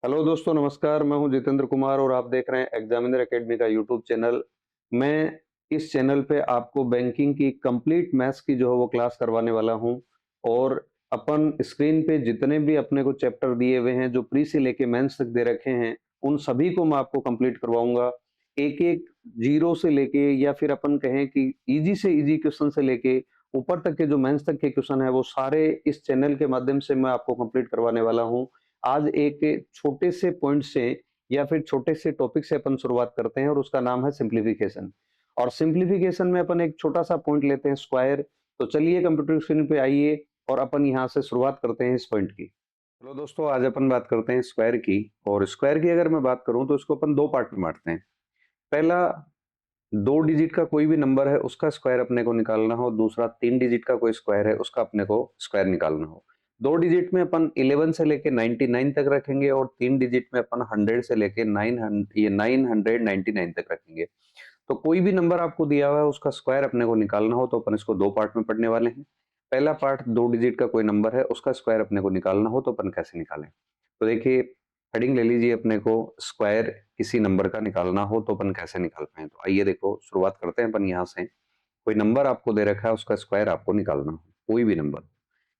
Hello दोस्तों, नमस्कार। मैं हूं जितेंद्र कुमार और आप देख रहे हैं एग्जामिनर एकेडमी का यूट्यूब चैनल। मैं इस चैनल पे आपको बैंकिंग की कंप्लीट मैथ्स की जो है वो क्लास करवाने वाला हूं। और अपन स्क्रीन पे जितने भी अपने को चैप्टर दिए हुए हैं जो प्री से लेके मेंस तक दे रखे हैं, उन सभी को मैं आपको कंप्लीट करवाऊंगा। एक एक जीरो से लेके या फिर अपन कहें कि इजी से इजी क्वेश्चन से लेके ऊपर तक के जो मेंस तक के क्वेश्चन है वो सारे इस चैनल के माध्यम से मैं आपको कंप्लीट करवाने वाला हूं। आज एक छोटे से पॉइंट से या फिर छोटे से टॉपिक से अपन शुरुआत करते हैं और उसका नाम है सिंप्लीफिकेशन। और सिंप्लीफिकेशन में अपन एक छोटा सा पॉइंट लेते हैं, स्क्वायर। तो चलिए कंप्यूटर स्क्रीन पे आइए और अपन यहाँ से शुरुआत करते हैं इस पॉइंट की। चलो दोस्तों, आज अपन बात करते हैं स्क्वायर की। और स्क्वायर की अगर मैं बात करूं तो इसको अपन दो पार्ट में बांटते हैं। पहला, दो डिजिट का कोई भी नंबर है उसका स्क्वायर अपने को निकालना हो। दूसरा, तीन डिजिट का कोई स्क्वायर है उसका अपने को स्क्वायर निकालना हो। दो डिजिट में अपन 11 से लेके 99 तक रखेंगे और तीन डिजिट में अपन 100 से लेके 999 तक रखेंगे। तो कोई भी नंबर आपको दिया हुआ है उसका स्क्वायर अपने को निकालना हो तो अपन इसको दो पार्ट में पढ़ने वाले हैं। पहला पार्ट, दो डिजिट का कोई नंबर है उसका स्क्वायर अपने को निकालना हो तो अपन कैसे निकालें। तो देखिए, हेडिंग ले लीजिए, अपने को स्क्वायर किसी नंबर का निकालना हो तो अपन कैसे निकाल पाए। तो आइए देखो, शुरुआत करते हैं अपन यहाँ से। कोई नंबर आपको दे रखा है, उसका स्क्वायर आपको निकालना हो। कोई भी नंबर,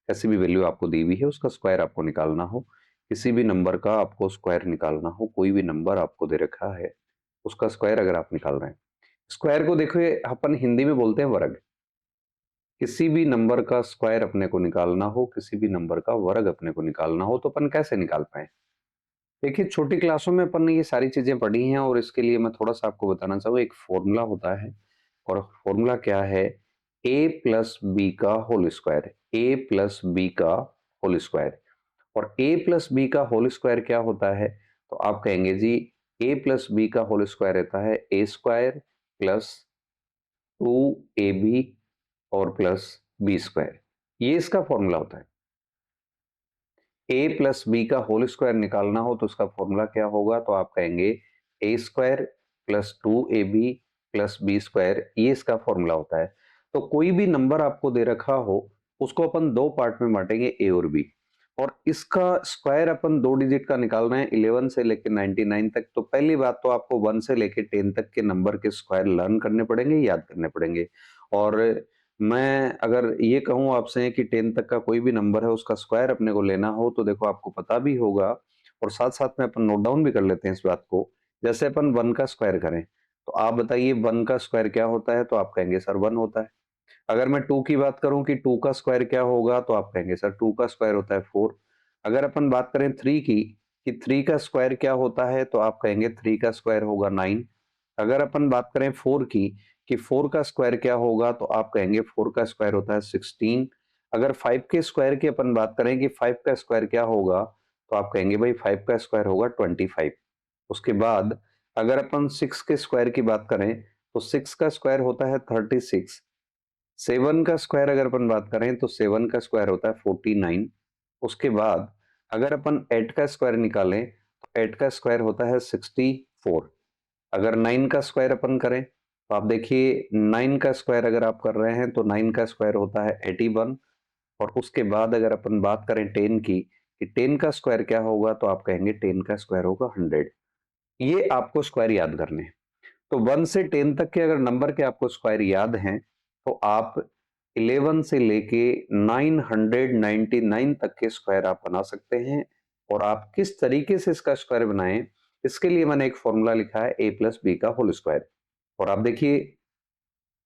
कैसी भी वैल्यू आपको दी हुई है उसका स्क्वायर आपको निकालना हो। किसी भी नंबर का आपको स्क्वायर निकालना हो, कोई भी नंबर आपको दे रखा है उसका स्क्वायर अगर आप निकाल रहे हैं। स्क्वायर को देखिए, अपन हिंदी में बोलते हैं वर्ग। किसी भी नंबर का स्क्वायर अपने को निकालना हो, किसी भी नंबर का वर्ग अपने को निकालना हो तो अपन कैसे निकाल पाए। देखिए, छोटी क्लासों में अपन ने ये सारी चीजें पढ़ी हैं और इसके लिए मैं थोड़ा सा आपको बताना चाहूँ। एक फॉर्मूला होता है, और फॉर्मूला क्या है? ए प्लस बी का होल स्क्वायर। ए प्लस बी का होल स्क्वायर। और ए प्लस बी का होल स्क्वायर क्या होता है? तो आप कहेंगे जी, ए प्लस बी का होल स्क्वायर रहता है ए स्क्वायर प्लस 2ab और प्लस बी स्क्वायर। ये इसका फॉर्मूला होता है। ए प्लस बी का होल स्क्वायर निकालना हो तो उसका फॉर्मूला क्या होगा? तो आप कहेंगे A square plus 2ab plus B square. ये इसका फॉर्मूला होता है। तो कोई भी नंबर आपको दे रखा हो उसको अपन दो पार्ट में बांटेंगे, ए और बी। और इसका स्क्वायर अपन दो डिजिट का निकालना है 11 से लेकर 99 तक। तो पहली बात तो आपको 1 से लेकर 10 तक के नंबर के स्क्वायर लर्न करने पड़ेंगे, याद करने पड़ेंगे। और मैं अगर ये कहूँ आपसे कि 10 तक का कोई भी नंबर है उसका स्क्वायर अपने को लेना हो तो देखो, आपको पता भी होगा और साथ साथ में अपन नोट डाउन भी कर लेते हैं इस बात को। जैसे अपन 1 का स्क्वायर करें तो आप बताइए 1 का स्क्वायर क्या होता है? तो आप कहेंगे सर 1 होता है। अगर मैं 2 की बात करूं कि 2 का स्क्वायर क्या होगा तो आप कहेंगे सर 2 का स्क्वायर होता है 4। अगर अपन बात करें 3 की कि 3 का स्क्वायर क्या होता है तो आप कहेंगे 3 का स्क्वायर होगा 9। अगर अपन बात करें 4 की कि 4 का स्क्वायर क्या होगा तो आप कहेंगे 4 का स्क्वायर होता है 16। अगर 5 के स्क्वायर की अपन बात करें कि 5 का स्क्वायर क्या होगा तो आप कहेंगे भाई 5 का स्क्वायर होगा 25। उसके बाद अगर अपन 6 के स्क्वायर की बात करें तो 6 का स्क्वायर होता है 36। 7 का स्क्वायर अगर अपन बात करें तो 7 का स्क्वायर होता है 49। उसके बाद अगर अपन 8 का स्क्वायर निकालें तो 8 का स्क्वायर होता है 64। अगर 9 का स्क्वायर अपन करें तो आप देखिए 9 का स्क्वायर अगर आप कर रहे हैं तो 9 का स्क्वायर होता है 81। और उसके बाद अगर अपन बात करें 10 की कि 10 का स्क्वायर क्या होगा तो आप कहेंगे 10 का स्क्वायर होगा 100। ये आपको स्क्वायर याद करने हैं। तो 1 से 10 तक के अगर नंबर के आपको स्क्वायर याद हैं तो आप 11 से लेके 999 तक के स्क्वायर आप बना सकते हैं। और आप किस तरीके से इसका स्क्वायर बनाएं, इसके लिए मैंने एक फॉर्मूला लिखा है ए प्लस बी का होल स्क्वायर। और आप देखिए,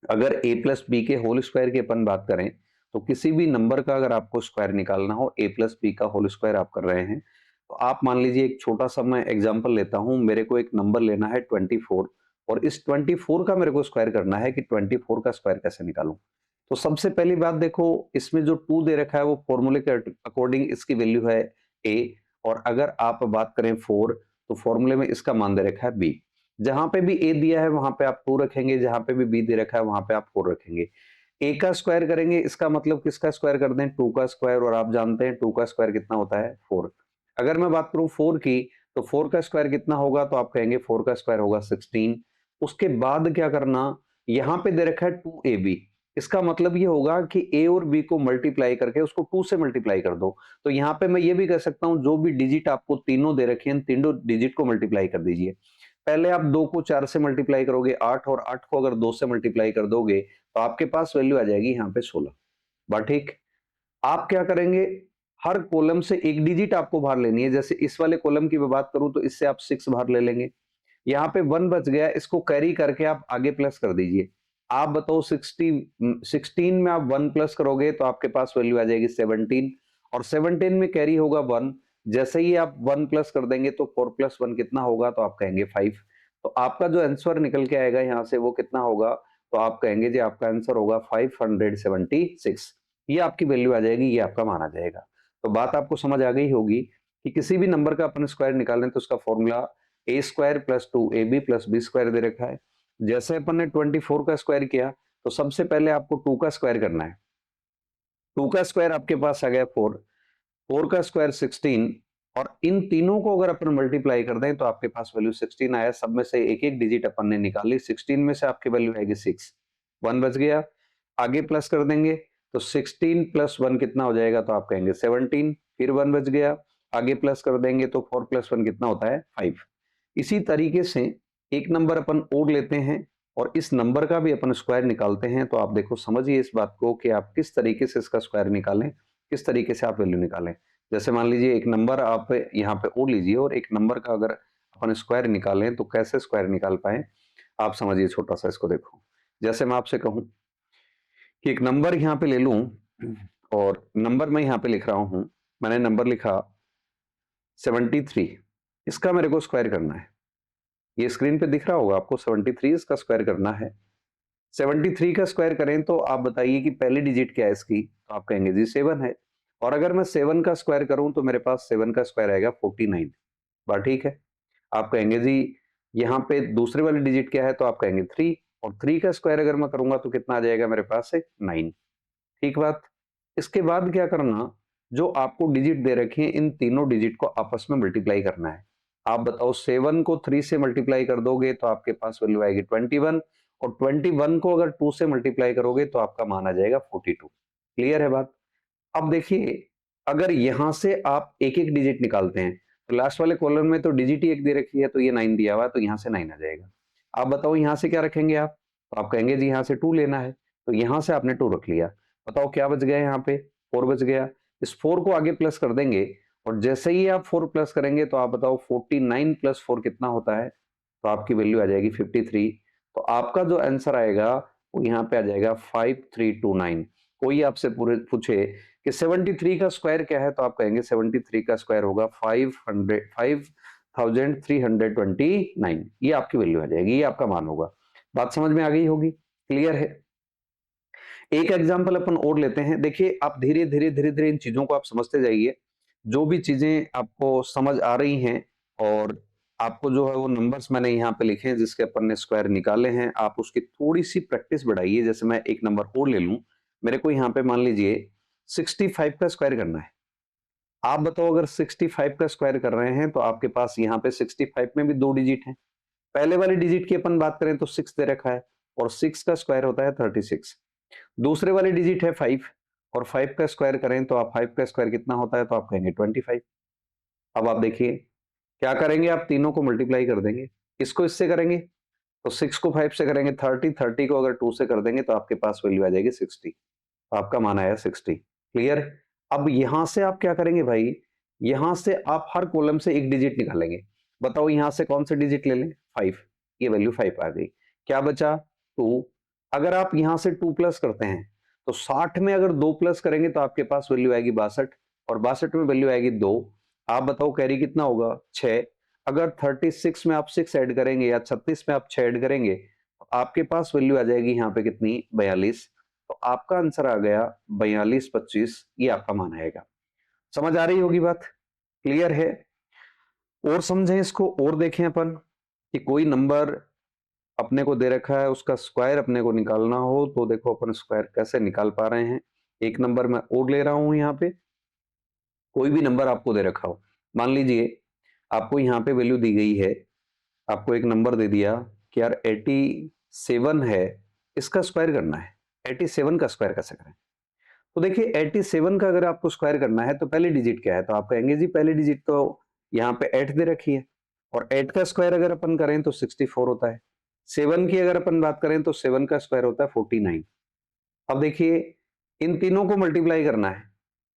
अगर ए प्लस बी के होल स्क्वायर की अपन बात करें तो किसी भी नंबर का अगर आपको स्क्वायर निकालना हो, ए प्लस बी का होल स्क्वायर आप कर रहे हैं तो आप मान लीजिए, एक छोटा सा मैं एग्जांपल लेता हूं। मेरे को एक नंबर लेना है 24 और इस 24 का मेरे को स्क्वायर करना है कि 24 का स्क्वायर कैसे निकालूं। तो सबसे पहली बात देखो, इसमें जो 2 दे रखा है वो फॉर्मूले के अकॉर्डिंग इसकी वैल्यू है ए। और अगर आप बात करें 4 तो फॉर्मूले में इसका मान दे रखा है बी। जहां पे भी ए दिया है वहां पे आप 2 रखेंगे, जहां पे भी बी दे रखा है वहां पे आप 4 रखेंगे। ए का स्क्वायर करेंगे, इसका मतलब किसका स्क्वायर कर दें? 2 का स्क्वायर। और आप जानते हैं 2 का स्क्वायर कितना होता है? 4। अगर मैं बात करूं 4 की तो 4 का स्क्वायर कितना होगा? तो आप कहेंगे 4 का स्क्वायर होगा 16। उसके बाद क्या करना, यहां पे दे रखा है 2ab। इसका मतलब ये होगा कि a और b को मल्टीप्लाई करके उसको 2 से मल्टीप्लाई कर दो। तो यहाँ पे मैं ये भी कह सकता हूँ, जो भी डिजिट आपको तीनों दे रखे हैं, तीनों डिजिट को मल्टीप्लाई कर दीजिए। पहले आप 2 को 4 से मल्टीप्लाई करोगे 8, और 8 को अगर 2 से मल्टीप्लाई कर दोगे तो आपके पास वैल्यू आ जाएगी यहाँ पे 16। बात ठीक। आप क्या करेंगे, हर कॉलम से एक डिजिट आपको बाहर लेनी है। जैसे इस वाले कॉलम की मैं बात करूं तो इससे आप 6 बाहर ले लेंगे। यहाँ पे 1 बच गया, इसको कैरी करके आप आगे प्लस कर दीजिए। आप बताओ 16 में आप 1 प्लस करोगे तो आपके पास वैल्यू आ जाएगी 17, और 17 में कैरी होगा 1। जैसे ही आप 1 प्लस कर देंगे तो 4 प्लस 1 कितना होगा, तो आप कहेंगे 5। तो आपका जो आंसर निकल के आएगा यहाँ से वो कितना होगा, तो आप कहेंगे जी आपका आंसर होगा 576। ये आपकी वैल्यू आ जाएगी, ये आपका मान आ जाएगा। तो बात आपको समझ आ गई होगी कि किसी भी नंबर का अपन स्क्वायर निकालें तो उसका formula A square plus 2ab plus B square दे रखा है। जैसे अपन ने 24 का स्क्वायर किया तो सबसे पहले आपको 2 का स्क्वायर करना है। 2 का स्क्वायर आपके पास आ गया 4, 4 का स्क्वायर 16, और इन तीनों को अगर अपन मल्टीप्लाई कर दें तो आपके पास वैल्यू 16 आया। सब में से एक एक डिजिट अपन ने निकाली, 16 में से आपकी वैल्यू आएगी 6, 1 बच गया। आगे प्लस कर देंगे तो 16 प्लस 1 कितना हो जाएगा, तो आप कहेंगे 17, फिर 1 बच गया। आगे प्लस कर देंगे तो 4 प्लस 1 कितना होता है, 5। इसी तरीके से एक नंबर अपन और लेते हैं और इस नंबर का भी अपन स्क्वायर निकालते हैं। तो आप देखो, समझिए इस बात को कि आप किस तरीके से इसका स्क्वायर निकालें, किस तरीके से आप वैल्यू निकालें। जैसे मान लीजिए एक नंबर आप यहाँ पे और लीजिए, और एक नंबर का अगर अपन स्क्वायर निकालें तो कैसे स्क्वायर निकाल पाए, आप समझिए छोटा सा इसको देखो। जैसे मैं आपसे कहूं कि एक नंबर यहाँ पे ले लूं, और नंबर मैं यहाँ पे लिख रहा हूं, मैंने नंबर लिखा 73, इसका मेरे को स्क्वायर करना है। ये स्क्रीन पे दिख रहा होगा आपको, 73 इसका स्क्वायर करना है। 73 का स्क्वायर करें तो आप बताइए कि पहली डिजिट क्या है इसकी, तो आप कहेंगे जी 7 है। और अगर मैं 7 का स्क्वायर करूं तो मेरे पास 7 का स्क्वायर आएगा 49। बात ठीक है। आप कहेंगे जी यहाँ पे दूसरे वाली डिजिट क्या है, तो आप कहेंगे 3, और 3 का स्क्वायर अगर मैं करूंगा तो कितना आ जाएगा मेरे पास है 9। ठीक बात। इसके बाद क्या करना, जो आपको डिजिट दे रखे हैं इन तीनों डिजिट को आपस में मल्टीप्लाई करना है। आप बताओ 7 को 3 से मल्टीप्लाई कर दोगे तो आपके पास वैल्यू आएगी 21, और 21 को अगर 2 से मल्टीप्लाई करोगे तो आपका मान आ जाएगा 42। क्लियर है बात। अब देखिए, अगर यहां से आप एक एक डिजिट निकालते हैं तो लास्ट वाले कॉलम में तो डिजिट ही एक दे रखी है, तो ये 9 दिया हुआ है, तो यहां से 9 आ जाएगा। आप बताओ यहां से क्या रखेंगे आप, तो आप कहेंगे जी यहां से 2 लेना है, तो यहां से आपने 2 रख लिया। बताओ क्या बच गया यहाँ पे, 4 बच गया। इस 4 को आगे प्लस कर देंगे, और जैसे ही आप 4 प्लस करेंगे तो आप बताओ 49 प्लस 4 कितना होता है, तो आपकी वैल्यू आ जाएगी 53। तो आपका जो आंसर आएगा वो यहाँ पे आ जाएगा 5329। कोई आपसे पूछे कि 73 का स्क्वायर क्या है, तो आप कहेंगे 73 का स्क्वायर होगा 5329। ये आपकी वैल्यू आ जाएगी, ये आपका मान होगा। बात समझ में आ गई होगी, क्लियर है। एक एग्जांपल अपन और लेते हैं। देखिए, आप धीरे धीरे धीरे धीरे इन चीजों को आप समझते जाइए। जो भी चीजें आपको समझ आ रही हैं, और आपको जो है वो नंबर्स मैंने यहाँ पे लिखे हैं जिसके अपन ने स्क्वायर निकाले हैं, आप उसकी थोड़ी सी प्रैक्टिस बढ़ाइए। जैसे मैं एक नंबर और ले लूं, मेरे को यहाँ पे मान लीजिए 65 का स्क्वायर करना है। आप बताओ अगर 65 का स्क्वायर कर रहे हैं तो आपके पास यहाँ पे 65 में भी 2 डिजिट हैं। पहले वाली डिजिट की अपन बात करें तो 6 दे रखा है, और 6 का स्क्वायर होता है 36। दूसरे वाली डिजिट है 5, और 5 का स्क्वायर करें तो आप 5 का स्क्वायर कितना होता है, तो आप कहेंगे 25। अब आप देखिए क्या करेंगे, आप तीनों को मल्टीप्लाई कर देंगे। इसको इससे करेंगे तो 6 को 5 से करेंगे 30, 30 को अगर 2 से कर देंगे तो आपके पास वैल्यू आ जाएगी 60। आपका मान आया 60। क्लियर। अब यहां से आप क्या करेंगे भाई, यहां से आप हर कॉलम से एक डिजिट निकालेंगे। बताओ यहां से कौन सा डिजिट ले लें, 5। ये वैल्यू 5 आ गई। क्या बचा, 2। अगर आप यहां से 2 प्लस करते हैं तो 60 में अगर 2 प्लस करेंगे तो आपके पास वैल्यू आएगी 62, और 62 में वैल्यू आएगी 2। आप बताओ कैरी कितना होगा, 6। अगर 36 में आप 6 ऐड करेंगे या 36 में आप 6 ऐड करेंगे तो आपके पास वैल्यू आ जाएगी यहाँ पे कितनी, 42। तो आपका आंसर आ गया 4225। ये आपका मान आएगा। समझ आ रही होगी बात, क्लियर है। और समझें इसको, और देखें अपन कि कोई नंबर अपने को दे रखा है, उसका स्क्वायर अपने को निकालना हो तो देखो अपन स्क्वायर कैसे निकाल पा रहे हैं। एक नंबर मैं और ले रहा हूं यहाँ पे, कोई भी नंबर आपको दे रखा हो। मान लीजिए आपको यहाँ पे वैल्यू दी गई है, आपको एक नंबर दे दिया कि यार 87 है, इसका स्क्वायर करना है। 87 का स्क्वायर कैसे करें? तो देखिए 87 का अगर आपको स्क्वायर करना है तो पहली डिजिट क्या है, तो आप कहेंगे जी पहली डिजिट तो यहाँ पे 8 दे रखी है, और 8 का स्क्वायर अगर अपन करें तो 64 होता है। 7 की अगर अपन बात करें तो 7 का स्क्वायर होता है 49। अब देखिए इन तीनों को मल्टीप्लाई करना है,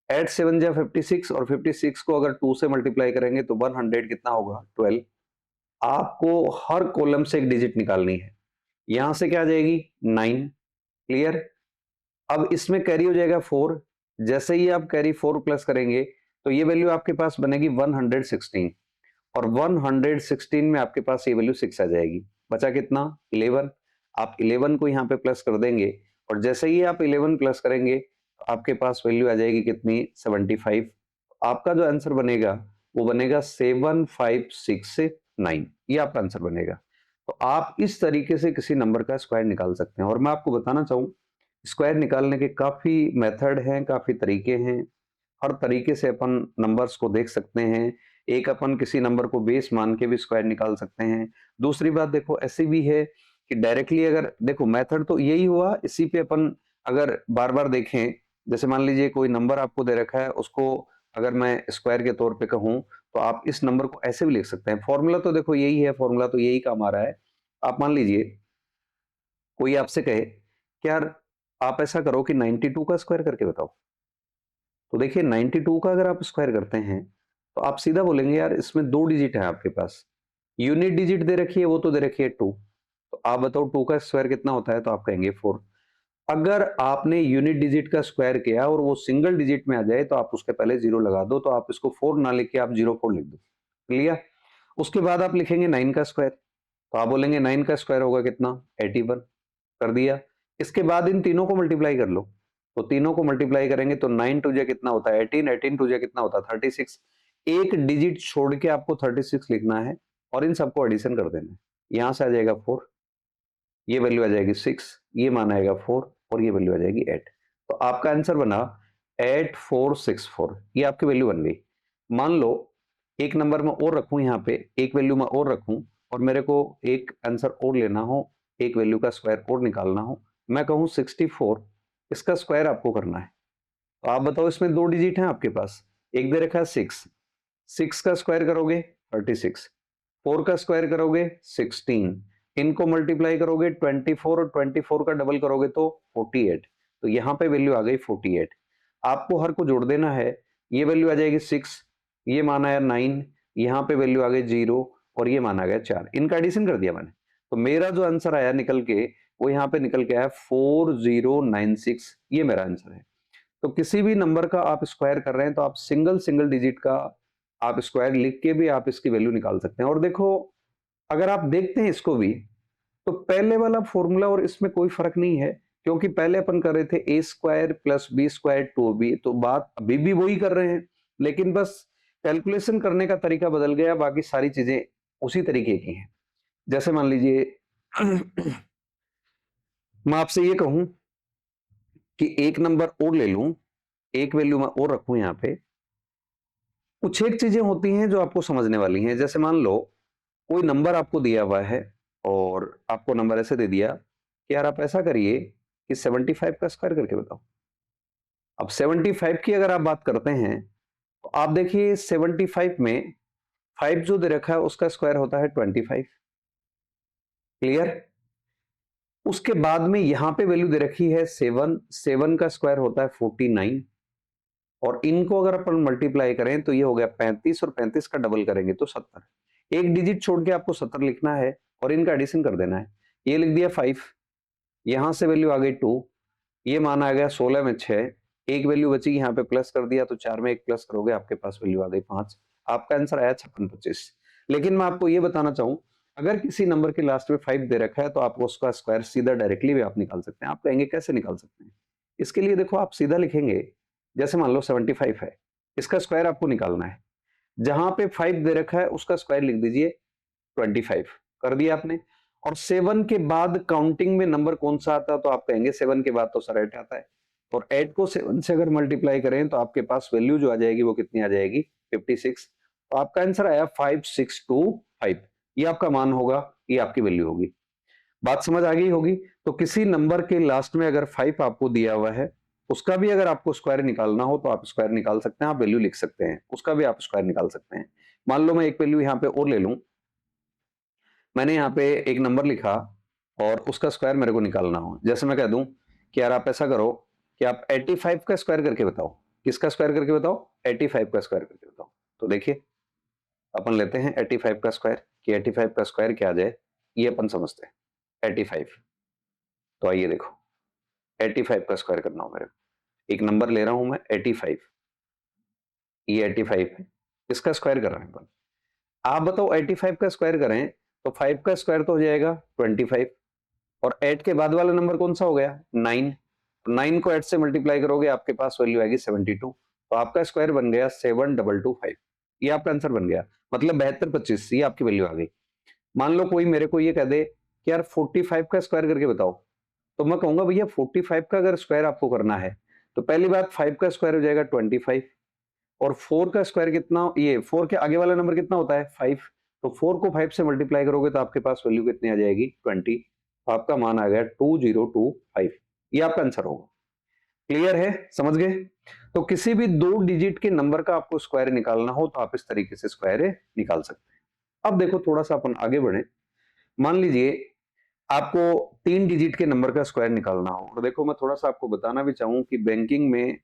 8 7 जा 56, और 56 को अगर 2 से मल्टीप्लाई करेंगे तो 100 कितना होगा 12। आपको हर कॉलम से एक डिजिट निकालनी है, यहां से क्या आ जाएगी 9। क्लियर? अब इसमें कैरी हो जाएगा 4, जैसे ही आप कैरी 4 प्लस करेंगे तो ये वैल्यू आपके पास बनेगी 116, और 116 में आपके पास ये वैल्यू 6 आ जाएगी। बचा कितना 11। आप 11 को यहाँ पे प्लस कर देंगे, और जैसे ही आप 11 प्लस करेंगे तो आपके पास वैल्यू आ जाएगी कितनी 75। आपका जो आंसर बनेगा वो बनेगा 7569, ये आपका आंसर बनेगा। तो आप इस तरीके से किसी नंबर का स्क्वायर निकाल सकते हैं। और मैं आपको बताना चाहूँ स्क्वायर निकालने के काफी मेथड हैं, काफी तरीके हैं, हर तरीके से अपन नंबर्स को देख सकते हैं। एक अपन किसी नंबर को बेस मान के भी स्क्वायर निकाल सकते हैं। दूसरी बात देखो ऐसी भी है कि डायरेक्टली अगर देखो मेथड तो यही हुआ, इसी पे अपन अगर बार बार देखें, जैसे मान लीजिए कोई नंबर आपको दे रखा है, उसको अगर मैं स्क्वायर के तौर पे कहूं तो आप इस नंबर को ऐसे भी लिख सकते हैं। फॉर्मूला तो देखो यही है, फॉर्मूला तो यही काम आ रहा है। आप मान लीजिए कोई आपसे कहे कि यार आप ऐसा करो कि 92 का स्क्वायर करके बताओ, तो देखिए 92 का अगर आप स्क्वायर करते हैं तो आप सीधा बोलेंगे यार इसमें 2 डिजिट है आपके पास, यूनिट डिजिट दे रखी है वो तो दे रखी है 2, तो आप बताओ 2 का स्क्वायर कितना होता है, तो आप कहेंगे 4। अगर आपने यूनिट डिजिट का स्क्वायर किया और वो सिंगल डिजिट में आ जाए तो आप उसके पहले 0 लगा दो, तो आप इसको 4 ना लिख के आप 04 लिख दो। क्लियर? उसके बाद आप लिखेंगे 9 का स्क्वायर, तो आप बोलेंगे 9 का स्क्वायर होगा कितना 81। कर दिया। इसके बाद इन तीनों को मल्टीप्लाई कर लो, तो तीनों को मल्टीप्लाई करेंगे तो 9 टू जा कितना होता है 18, 18 टू जा कितना होता है 36। एक डिजिट छोड़ के आपको 36 लिखना है और इन सबको एडिशन कर देना है। यहां से आ जाएगा 4, ये वैल्यू आ जाएगी 6, ये मान आएगा 4, और ये वैल्यू आ जाएगी 8। तो आपका आंसर बना 8464, ये आपकी वैल्यू बन गई। मान लो एक नंबर में और रखूं, यहाँ पे एक वैल्यू में और रखूं, और मेरे को एक आंसर और लेना हो, एक वैल्यू का स्क्वायर और निकालना हो, मैं कहूं 64, इसका स्क्वायर आपको करना है। तो आप बताओ इसमें 2 डिजिट हैं आपके पास, एक दे रखा है 6, 6 का स्क्वायर करोगे 36, 4 का स्क्वायर करोगे 16, इनको मल्टीप्लाई करोगे 24 और 24 का डबल करोगे तो 48, तो यहाँ पे वैल्यू आ गई 48। आपको हर को जोड़ देना है, ये वैल्यू आ जाएगी 6, ये मान आया 9, यहाँ पे वैल्यू आ गई 0, और ये माना गया 4, इनका एडिशन कर दिया मैंने। तो मेरा जो आंसर आया निकल के वो यहाँ पे निकल के आया 4096, ये मेरा आंसर है। तो किसी भी नंबर का आप स्क्वायर कर रहे हैं तो आप सिंगल सिंगल डिजिट का आप स्क्वायर लिख के भी आप इसकी वैल्यू निकाल सकते हैं। और देखो अगर आप देखते हैं इसको भी, तो पहले वाला फॉर्मूला और इसमें कोई फर्क नहीं है, क्योंकि पहले अपन कर रहे थे A square plus B square 2b, तो बात अभी भी वही कर रहे हैं, लेकिन बस कैलकुलेशन करने का तरीका बदल गया, बाकी सारी चीजें उसी तरीके की हैं। जैसे मान लीजिए मैं आपसे ये कहूं कि एक नंबर और ले लूं, एक वैल्यू मैं और रखूं यहाँ पे, कुछ एक चीजें होती हैं जो आपको समझने वाली हैं। जैसे मान लो कोई नंबर आपको दिया हुआ है और आपको नंबर ऐसे दे दिया कि यार आप ऐसा करिए कि 75 का स्क्वायर करके बताओ। अब 75 की अगर आप बात करते हैं तो आप देखिए 75 में 5 जो दे रखा है उसका स्क्वायर होता है 25। क्लियर? उसके बाद में यहां पे वैल्यू दे रखी है 7, 7 का स्क्वायर होता है 49, और इनको अगर अपन मल्टीप्लाई करें तो ये हो गया 35, और 35 का डबल करेंगे तो 70। एक डिजिट छोड़ के आपको 70 लिखना है और इनका एडिशन कर देना है। ये लिख दिया 5, यहां से वैल्यू आ गई 2, ये मान आ गया 16 में 6, एक वैल्यू बची यहाँ पे प्लस कर दिया, तो 4 में एक प्लस करोगे आपके पास वैल्यू आ गई 5। आपका आंसर आया 5625। लेकिन मैं आपको ये बताना चाहूं, अगर किसी नंबर के लास्ट में 5 दे रखा है तो आप उसका स्क्वायर सीधा डायरेक्टली भी आप निकाल सकते हैं। आप कहेंगे कैसे निकाल सकते हैं? इसके लिए देखो आप सीधा लिखेंगे, जैसे मान लो 75 है, इसका स्क्वायर आपको निकालना है, जहां पे 5 दे रखा है उसका स्क्वायर लिख दीजिए 25। कर दिया आपने। और 7 के बाद काउंटिंग में नंबर कौन सा आता है, तो आप कहेंगे 7 के बाद तो सर 8 आता है, और 8 को 7 से अगर मल्टीप्लाई करें तो आपके पास वैल्यू जो आ जाएगी वो कितनी आ जाएगी 56। तो आपका आंसर आया 5625, ये आपका मान होगा, ये आपकी वैल्यू होगी। बात समझ आ गई होगी। तो किसी नंबर के लास्ट में अगर 5 आपको दिया हुआ है, उसका भी अगर आपको स्क्वायर निकालना हो तो आप स्क्वायर निकाल सकते हैं, आप वैल्यू लिख सकते हैं, उसका भी आप स्क्वायर निकाल सकते हैं। मान लो मैं एक वैल्यू यहाँ पे और ले लूं, मैंने यहाँ पे एक नंबर लिखा और उसका स्क्वायर मेरे को निकालना हो। जैसे मैं कह दूं कि यार आप ऐसा करो कि आप 85 का स्क्वायर करके बताओ। किसका स्क्वायर करके बताओ? 85 का स्क्वायर करके बताओ। तो देखिए अपन लेते हैं 85 का स्क्वायर, कि 85 का स्क्वायर क्या आ जाए, ये अपन समझते हैं 85। तो आइए देखो 85 का स्क्वायर करना हो मेरे को, एक नंबर ले रहा हूं मैं 85, ये 85 है, इसका स्क्वायर कर रहे हैं अपन। आप बताओ 85 का स्क्वायर करें तो 5 का स्क्वायर तो हो जाएगा 25, और 8 के बाद वाला नंबर कौन सा हो गया? 9। 9 को 8 से मल्टीप्लाई करोगे आपके पास वैल्यू आएगी 72। तो आपका स्क्वायर बन गया 7225, ये आपका आंसर बन गया, मतलब 7225, ये आपकी वैल्यू आ गई। मान लो कोई मेरे को ये कह दे कि यार 45 का स्क्वायर करके बताओ, तो मैं कहूंगा भैया 45 का अगर स्क्वायर आपको करना है तो पहली बात 5 का स्क्वायर हो जाएगा 25, और 4 का स्क्वायर कितना, ये 4 के आगे वाला नंबर कितना होता है? 5। तो 4 को 5 से मल्टीप्लाई करोगे तो आपके पास वैल्यू कितनी आ जाएगी? 20। तो आपका मान आ गया 2025, ये आपका आंसर होगा। क्लियर है? समझ गए? तो किसी भी 2 डिजिट के नंबर का आपको स्क्वायर निकालना हो तो आप इस तरीके से स्क्वायर निकाल सकते हैं। अब देखो थोड़ा सा अपन आगे बढ़े। मान लीजिए आपको 3 डिजिट के नंबर का स्क्वायर निकालना हो, और देखो मैं थोड़ा सा आपको बताना भी चाहूं कि बैंकिंग में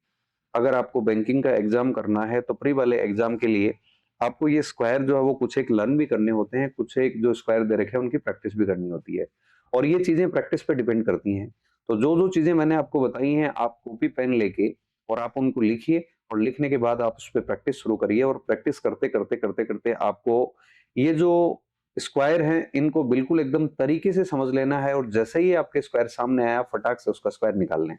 अगर आपको बैंकिंग का एग्जाम करना है तो प्री वाले एग्जाम के लिए आपको ये स्क्वायर जो है वो कुछ एक लर्न भी करने होते हैं, कुछ एक जो स्क्वायर दे रखे हैं उनकी प्रैक्टिस भी करनी होती है, और ये चीजें प्रैक्टिस पे डिपेंड करती हैं। तो जो जो चीजें मैंने आपको बताई हैं आप कॉपी पेन लेके और आप उनको लिखिए, और लिखने के बाद आप उस पर प्रैक्टिस शुरू करिए, और प्रैक्टिस करते करते करते करते आपको ये जो स्क्वायर हैं इनको बिल्कुल एकदम तरीके से समझ लेना है, और जैसे ही आपके स्क्वायर सामने आया फटाक से उसका स्क्वायर निकाल लें।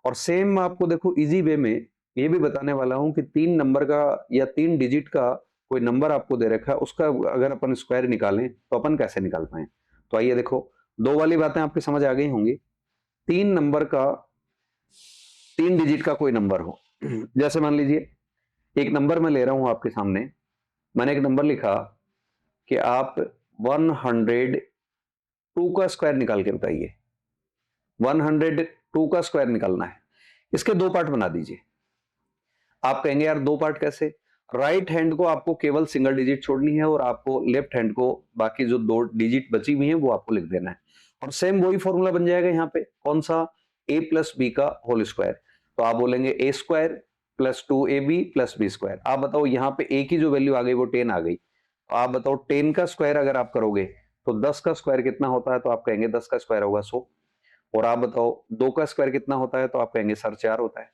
और सेम आपको देखो इजी वे में ये भी बताने वाला हूं कि 3 नंबर का या 3 डिजिट का कोई नंबर आपको दे रखा है, उसका अगर अपन स्क्वायर निकालें तो अपन कैसे निकाल पाए। तो आइए देखो, दो वाली बातें आपकी समझ आ गई होंगी। 3 नंबर का 3 डिजिट का कोई नंबर हो, जैसे मान लीजिए एक नंबर मैं ले रहा हूं आपके सामने, मैंने एक नंबर लिखा कि आप 102 का स्क्वायर निकाल के बताइए। 102 का स्क्वायर निकालना है, इसके 2 पार्ट बना दीजिए। आप कहेंगे यार 2 पार्ट कैसे? राइट हैंड को आपको केवल सिंगल डिजिट छोड़नी है, और आपको लेफ्ट हैंड को बाकी जो 2 डिजिट बची हुई है वो आपको लिख देना है, और सेम वही फॉर्मूला बन जाएगा यहाँ पे, कौन सा? a प्लस बी का होल स्क्वायर। तो आप बोलेंगे a square plus 2ab plus B square. आप बताओ यहाँ पे a की जो वैल्यू आ गई वो 10 आ गई, तो आप बताओ 10 का स्क्वायर अगर आप करोगे तो 10 का स्क्वायर कितना होता है? तो आप कहेंगे 10 का स्क्वायर होगा 100। और आप बताओ 2 का स्क्वायर कितना होता है? तो आप कहेंगे सर 4 होता है।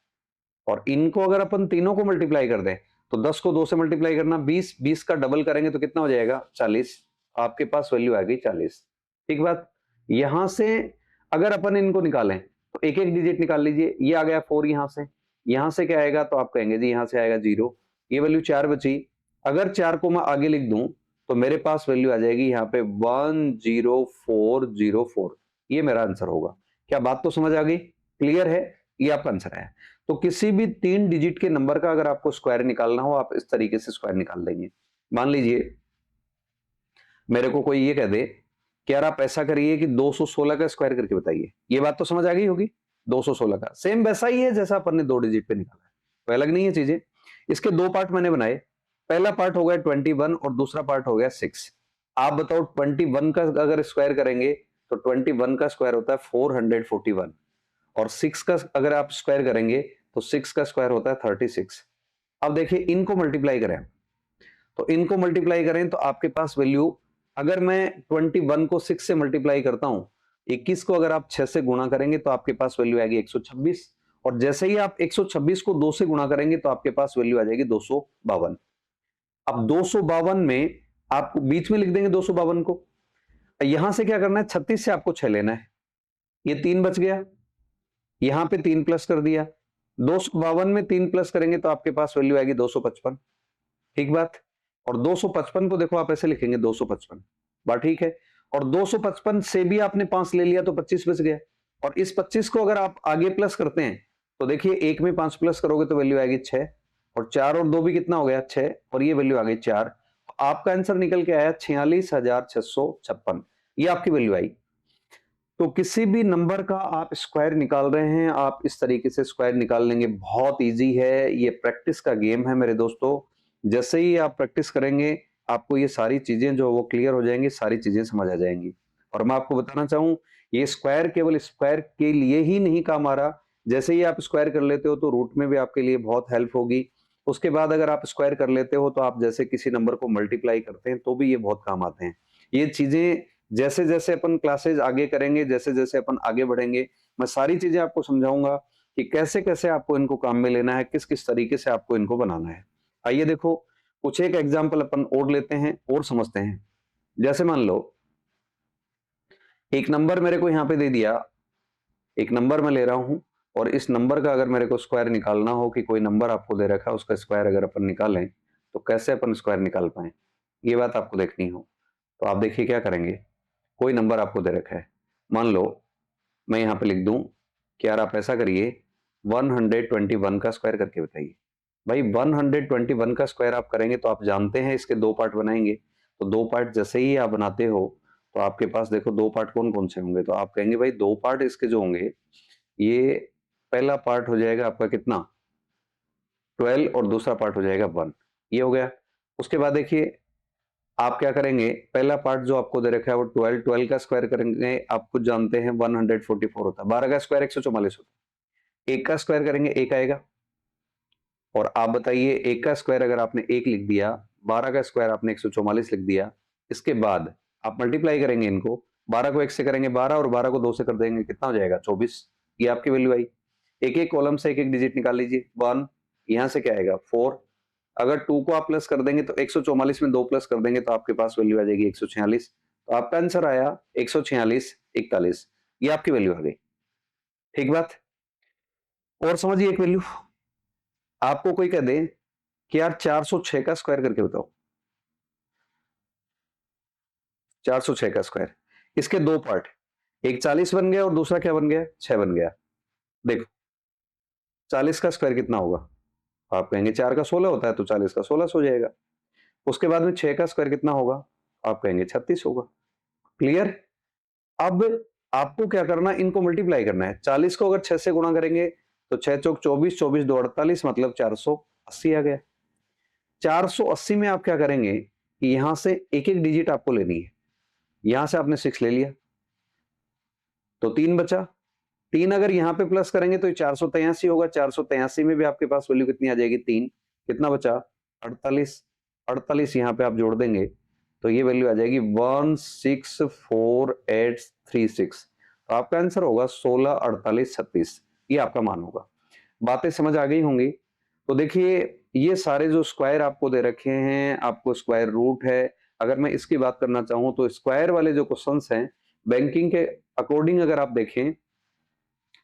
और इनको अगर अपन तीनों को मल्टीप्लाई कर दें तो 10 को 2 से मल्टीप्लाई करना 20, 20 का डबल करेंगे तो कितना हो जाएगा? 40। आपके पास वैल्यू आ गई 40। ठीक बात। यहां से अगर अपन इनको निकालें तो एक एक डिजिट निकाल लीजिए। ये आ गया 4, यहां से क्या आएगा? तो आप कहेंगे जी यहां से आएगा 0। ये वैल्यू 4 बची, अगर 4 को मैं आगे लिख दूं तो मेरे पास वैल्यू आ जाएगी यहाँ पे 10404। ये मेरा आंसर होगा। क्या बात तो समझ आ गई? क्लियर है? ये आपका आंसर है। तो किसी भी 3 डिजिट के नंबर का अगर आपको स्क्वायर निकालना हो आप इस तरीके से स्क्वायर निकाल लेंगे। मान लीजिए मेरे को कोई ये कह दे कि यार आप ऐसा करिए कि 216 का स्क्वायर करके बताइए। ये बात तो समझ आ गई होगी। 216 का सेम वैसा ही है जैसा अपन ने 2 डिजिट पे निकाला है, कोई अलग नहीं है चीजें। इसके 2 पार्ट मैंने बनाए, पहला पार्ट हो गया 21 और दूसरा पार्ट हो गया 6। आप बताओ 21 का अगर स्क्वायर करेंगे तो 21 का स्क्वायर होता है 441, और 6 का अगर आप स्क्वायर करेंगे तो 6 का स्क्वायर होता है 36। अब देखिए इनको मल्टीप्लाई करें, तो इनको मल्टीप्लाई करें तो आपके पास वैल्यू, अगर मैं 21 को 6 से मल्टीप्लाई करता हूं, 21 को अगर आप 6 से गुणा करेंगे तो आपके पास वैल्यू आएगी 126, और जैसे ही आप 126 को 2 से गुणा करेंगे तो आपके पास वैल्यू आ जाएगी 252। अब 252 में आप बीच में लिख देंगे 252 को, यहां से क्या करना है? 36 से आपको 6 लेना है, ये 3 बच गया, यहां पे 3 प्लस कर दिया। 252 में 3 प्लस करेंगे तो आपके पास वैल्यू आएगी 255। ठीक बात। और 255 को देखो आप ऐसे लिखेंगे 255, बात ठीक है। और 255 से भी आपने 5 ले लिया तो 25 बच गया, और इस 25 को अगर आप आगे प्लस करते हैं तो देखिए 1 में 5 प्लस करोगे तो वैल्यू आएगी 6, और 4 और 2 भी कितना हो गया? 6, और ये वैल्यू आ गई 4। आपका आंसर निकल के आया 46,656। ये आपकी वैल्यू आई। तो किसी भी नंबर का आप स्क्वायर निकाल रहे हैं, आप इस तरीके से स्क्वायर निकाल लेंगे, बहुत इजी है, ये प्रैक्टिस का गेम है मेरे दोस्तों। जैसे ही आप प्रैक्टिस करेंगे, आपको ये सारी चीजें जो वो क्लियर हो जाएंगी, सारी चीजें समझ आ जाएंगी। और मैं आपको बताना चाहूँ, ये स्क्वायर केवल स्क्वायर के लिए ही नहीं काम आ रहा, जैसे ही आप स्क्वायर कर लेते हो तो रूट में भी आपके लिए बहुत हेल्प होगी। उसके बाद अगर आप स्क्वायर कर लेते हो तो आप जैसे किसी नंबर को मल्टीप्लाई करते हैं तो भी ये बहुत काम आते हैं। ये चीजें जैसे जैसे अपन क्लासेज आगे करेंगे, जैसे जैसे अपन आगे बढ़ेंगे, मैं सारी चीजें आपको समझाऊंगा कि कैसे कैसे आपको इनको काम में लेना है, किस किस तरीके से आपको इनको बनाना है। आइए देखो, कुछ एक एग्जाम्पल अपन और लेते हैं और समझते हैं। जैसे मान लो एक नंबर मेरे को यहाँ पे दे दिया, एक नंबर मैं ले रहा हूं, और इस नंबर का अगर मेरे को स्क्वायर निकालना हो, कि कोई नंबर आपको दे रखा है उसका स्क्वायर अगर अपन निकालें तो कैसे अपन स्क्वायर निकाल पाए, ये बात आपको देखनी हो। तो आप देखिए क्या करेंगे। कोई नंबर आपको दे रखा है, मान लो मैं यहाँ पे लिख दूं कि यार आप ऐसा करिए 121 का स्क्वायर करके बताइए। भाई 121 का स्क्वायर आप करेंगे तो आप जानते हैं इसके दो पार्ट बनाएंगे, तो दो पार्ट जैसे ही आप बनाते हो तो आपके पास देखो दो पार्ट कौन कौन से होंगे, तो आप कहेंगे भाई दो पार्ट इसके जो होंगे, ये पहला पार्ट हो जाएगा आपका कितना 12 और दूसरा पार्ट हो जाएगा 1, ये हो गया। उसके बाद देखिए आप क्या करेंगे, पहला पार्ट जो आपको दे रखा है वो 12 का स्क्वायर करेंगे, आप खुद जानते हैं 144 होता है, 12 का स्क्वायर 144 होता है, एक का स्क्वायर करेंगे एक आएगा। और आप बताइए एक का स्क्वायर अगर आपने एक लिख दिया, 12 का स्क्वायर आपने 144 लिख दिया, इसके बाद आप मल्टीप्लाई करेंगे इनको, 12 को 1 से करेंगे 12 और 12 को 2 से कर देंगे, कितना हो जाएगा 24, ये आपकी वैल्यू आई। एक एक कॉलम से एक एक डिजिट निकाल लीजिए, 1, यहां से क्या आएगा 4, अगर 2 को आप प्लस कर देंगे तो 144 में 2 प्लस कर देंगे तो आपके पास वैल्यू आ जाएगी 146, तो आपका आंसर आया 146 41, ये आपकी वैल्यू आ गई। ठीक बात। और समझिए एक वैल्यू, आपको कोई कह दे कि यार 406 का स्क्वायर करके बताओ, 406 का स्क्वायर, इसके दो पार्ट, एक 40 बन गया और दूसरा क्या बन गया 6 बन गया। देखो 40 का स्क्वायर कितना होगा, आप कहेंगे 4 का 16 होता है तो 40 का 16 हो जाएगा। उसके बाद में 6 का स्क्वायर कितना होगा, आप कहेंगे 36 होगा। क्लियर। अब आपको क्या करना, इनको मल्टीप्लाई करना है, 40 को अगर 6 से गुणा करेंगे तो 6 चौक 24, 24 दो 48, मतलब 480 आ गया। 480 में आप क्या करेंगे कि यहां से एक एक डिजिट आपको लेनी है, यहां से आपने 6 ले लिया तो 3 बचा, 3 अगर यहां पे प्लस करेंगे तो 483 होगा, 483 में भी आपके पास वैल्यू कितनी आ जाएगी 3, कितना बचा 48, 48 यहां पे आप जोड़ देंगे तो ये वैल्यू आ जाएगी 164836, तो आपका आंसर होगा 16 48 36, ये आपका मान होगा। बातें समझ आ गई होंगी। तो देखिए ये सारे जो स्क्वायर आपको दे रखे हैं, आपको स्क्वायर रूट है, अगर मैं इसकी बात करना चाहूं तो स्क्वायर वाले जो क्वेश्चंस हैं बैंकिंग के अकॉर्डिंग अगर आप देखें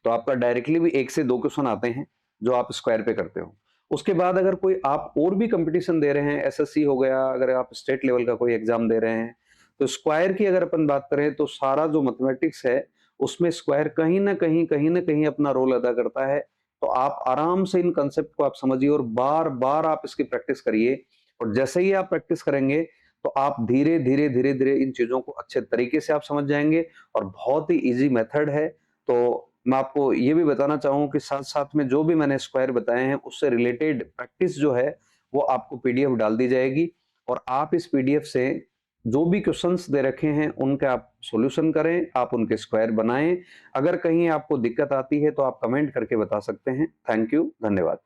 तो आपका डायरेक्टली भी 1 से 2 क्वेश्चन आते हैं जो आप स्क्वायर पे करते हो। उसके बाद अगर कोई आप और भी कंपटीशन दे रहे हैं, एसएससी हो गया, अगर आप स्टेट लेवल का कोई एग्जाम दे रहे हैं, तो स्क्वायर की अगर अपन बात करें तो सारा जो मैथमेटिक्स है उसमें स्क्वायर कहीं ना कहीं अपना रोल अदा करता है। तो आप आराम से इन कंसेप्ट को आप समझिए और बार बार आप इसकी प्रैक्टिस करिए, और जैसे ही आप प्रैक्टिस करेंगे तो आप धीरे धीरे धीरे धीरे इन चीजों को अच्छे तरीके से आप समझ जाएंगे, और बहुत ही इजी मेथड है। तो मैं आपको ये भी बताना चाहूँ कि साथ-साथ में जो भी मैंने स्क्वायर बताए हैं उससे रिलेटेड प्रैक्टिस जो है वो आपको पीडीएफ डाल दी जाएगी, और आप इस पीडीएफ से जो भी क्वेश्चंस दे रखे हैं उनका आप सॉल्यूशन करें, आप उनके स्क्वायर बनाएं। अगर कहीं आपको दिक्कत आती है तो आप कमेंट करके बता सकते हैं। थैंक यू, धन्यवाद।